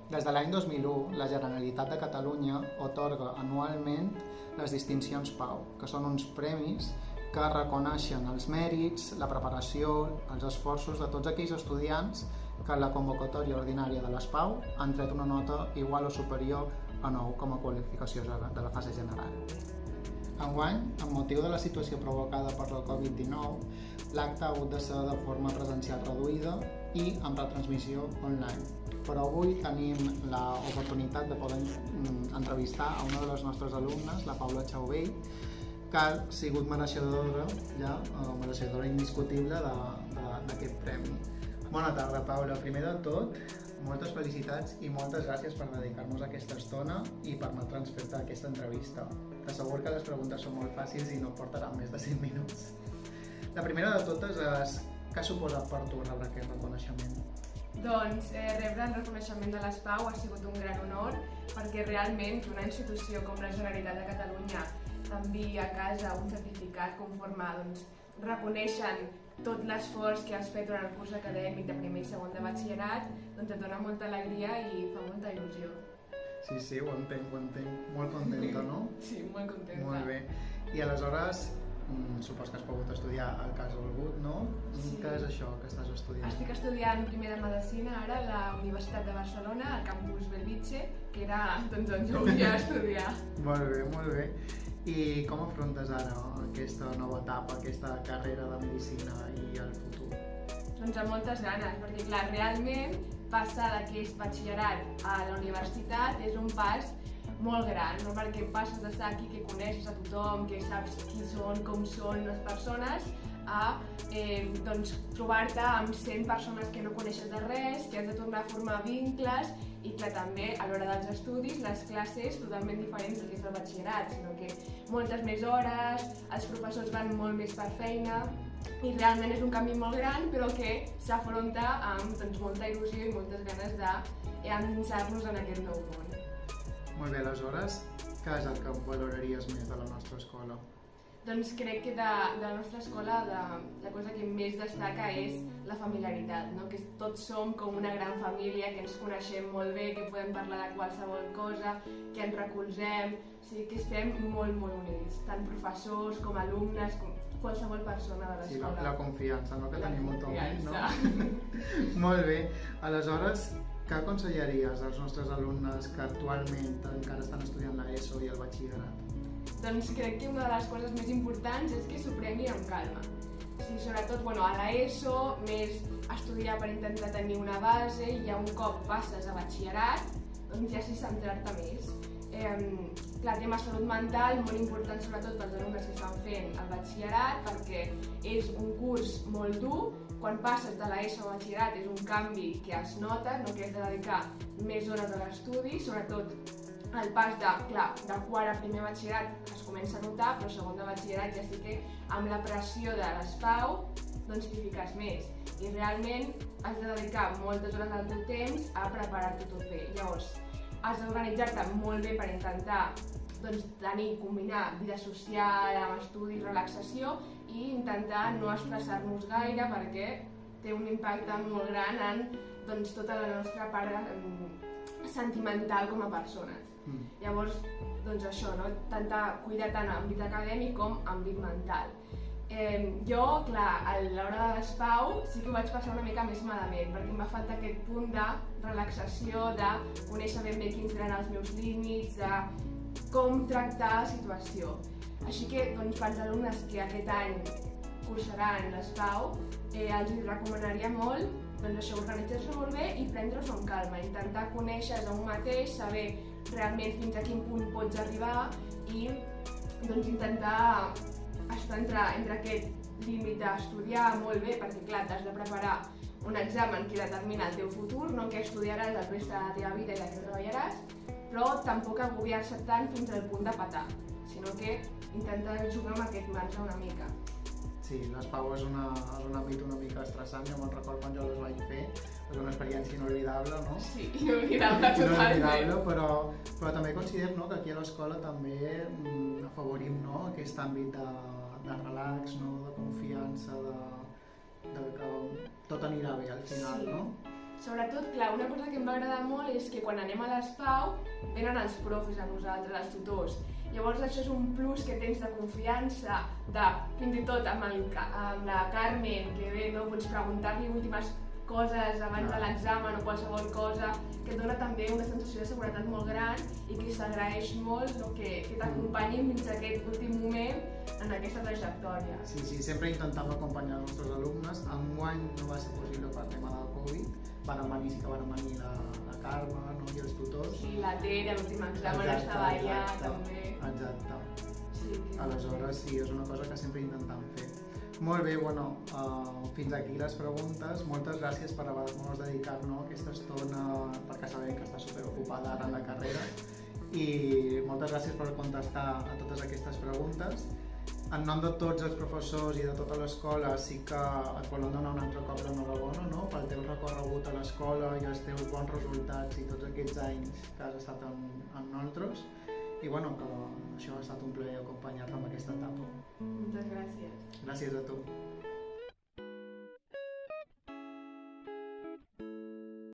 Des de l'any 2001, la Generalitat de Catalunya atorga anualment les distincions Pau, que són uns premis que reconeixen els mèrits, la preparació, els esforços de tots aquells estudiants que en la convocatòria ordinària de les Pau han tret una nota igual o superior a 9 com a qualificació de la fase general. Enguany, amb motiu de la situació provocada per la Covid-19, l'acte ha hagut de ser de forma presencial reduïda i amb retransmissió online. Però avui tenim l'oportunitat de poder entrevistar a una de les nostres alumnes, la Paula Chauvell, que ha sigut mereixedora indiscutible d'aquest premi. Bona tarda, Paula. Primer de tot, moltes felicitats i moltes gràcies per dedicar-nos aquesta estona i permetre'ns fer-te aquesta entrevista. T'asseguro que les preguntes són molt fàcils i no portaran més de 5 minuts. La primera de totes és què ha suposat per tu rebre aquest reconeixement? Doncs rebre el reconeixement de les Pau ha sigut un gran honor perquè realment una institució com la Generalitat de Catalunya t'envia a casa un certificat conforme reconeixen tot l'esforç que has fet durant el curs acadèmic de primer i segon de batxillerat, doncs et dona molta alegria i fa molta il·lusió. Sí, ho entenc. Molt contenta, no? Sí, molt contenta. Molt bé. I aleshores, supos que has pogut estudiar el que has volgut, no? Sí. Què és això que estàs estudiant? Estic estudiant primer de Medicina ara a la Universitat de Barcelona, al campus Bellvitge, que era on jo volia estudiar. Molt bé. I com afrontes ara aquesta nova etapa, aquesta carrera de Medicina i el futur? Doncs amb moltes ganes, perquè clar, realment passar d'aquest batxillerat a la universitat és un pas molt gran, no? Perquè passes d'estar aquí que coneixes a tothom, que saps qui són, com són les persones, a trobar-te amb 100 persones que no coneixes de res, que has de tornar a formar vincles i que també a l'hora dels estudis les classes totalment diferents del que és el batxillerat, sinó que moltes més hores, els professors van molt més per feina i realment és un canvi molt gran però que s'afronta amb molta il·lusió i moltes ganes d'endinsar-nos en aquest nou món. Molt bé, aleshores, què és el que valoraries més de la nostra escola? Doncs crec que de la nostra escola la cosa que més destaca és la familiaritat, no? Que tots som com una gran família, que ens coneixem molt bé, que podem parlar de qualsevol cosa, que ens recolzem, o sigui que estem molt units, tant professors com alumnes, com qualsevol persona de l'escola. Sí, la confiança, no? Que tenim mútuament, no? Confiança. Molt bé, aleshores, què aconsellaries als nostres alumnes que actualment encara estan estudiant l'ESO i el batxillerat? Doncs crec que una de les coses més importants és que s'ho prenguin amb calma. Sí, sobretot a l'ESO, més estudiar per intentar tenir una base i ja un cop passes a batxillerat, doncs ja sí centrar-te més. Clar, tema salut mental, molt important sobretot pels alumnes que estan fent el batxillerat perquè és un curs molt dur. Quan passes de l'ESO a batxillerat és un canvi que es nota, no? Que has de dedicar més hores a l'estudi, sobretot el pas de quart a primer batxillerat es comença a notar, però segon de batxillerat ja sí que amb la pressió de les Pau doncs t'hi fiques més i realment has de dedicar moltes hores del teu temps a preparar-te tot bé. Llavors has d'organitzar-te molt bé per intentar combinar vida social amb estudi, relaxació i intentar no estressar-nos gaire perquè té un impacte molt gran en tota la nostra part sentimental com a persones. Llavors, això, no? Intentar cuidar tant àmbit acadèmic com àmbit mental. Jo, clar, a l'hora de les Pau sí que ho vaig passar una mica més malament perquè em va faltar aquest punt de relaxació, de conèixer ben bé quins eren els meus límits, de com tractar la situació. Així que, pels alumnes que aquest any cursaran les Pau, els recomanaria molt organitzar-se molt bé i prendre-s'ho amb calma, intentar conèixer-se a un mateix, saber realment fins a quin punt pots arribar i intentar estar entre aquest límit d'estudiar molt bé perquè clar, t'has de preparar un examen que determina el teu futur, no què estudiaràs el reste de la teva vida i de què treballaràs, però tampoc agobiar-se tant fins al punt de petar, sinó que intentar jugar amb aquest marge una mica. Sí, les Pau és un àmbit una mica estressant, jo me'n recordo quan jo les vaig fer, és una experiència inolvidable, no? Sí, inolvidable totalment. Inolvidable, però també considero que aquí a l'escola també afavorim aquest àmbit de relax, de confiança, de que tot anirà bé al final, no? Sobretot, clar, una cosa que em va agradar molt és que quan anem a les PAU venen els profes a nosaltres, els tutors. Llavors això és un plus que tens de confiança, fins i tot amb la Carmen, que ve, no? Pots preguntar-li últimes coses abans de l'examen o qualsevol cosa, que et dona també una sensació de seguretat molt gran i que s'agraeix molt, no? que t'acompanyin fins a aquest últim moment en aquesta trajectòria. Sí, sempre intentem acompanyar els nostres alumnes. Enguany no va ser possible per tema del Covid, sí que van venir la Carme, no? I els tutors. Sí, la Tere, a l'últim examen estava allà també. Exacte. Sí, Aleshores sí, és una cosa que sempre intentem fer. Molt bé, fins aquí les preguntes. Moltes gràcies per haver-nos dedicat aquesta estona, perquè sabem que està superocupada ara en la carrera, i moltes gràcies per contestar a totes aquestes preguntes. En nom de tots els professors i de tota l'escola sí que et volem donar un altre cop l'enhorabona pel teu recorregut a l'escola i els teus bons resultats i tots aquests anys que has estat amb nosaltres. I que això ha estat un plaer acompanyar-te en aquesta etapa. Moltes gràcies. Gràcies a tu.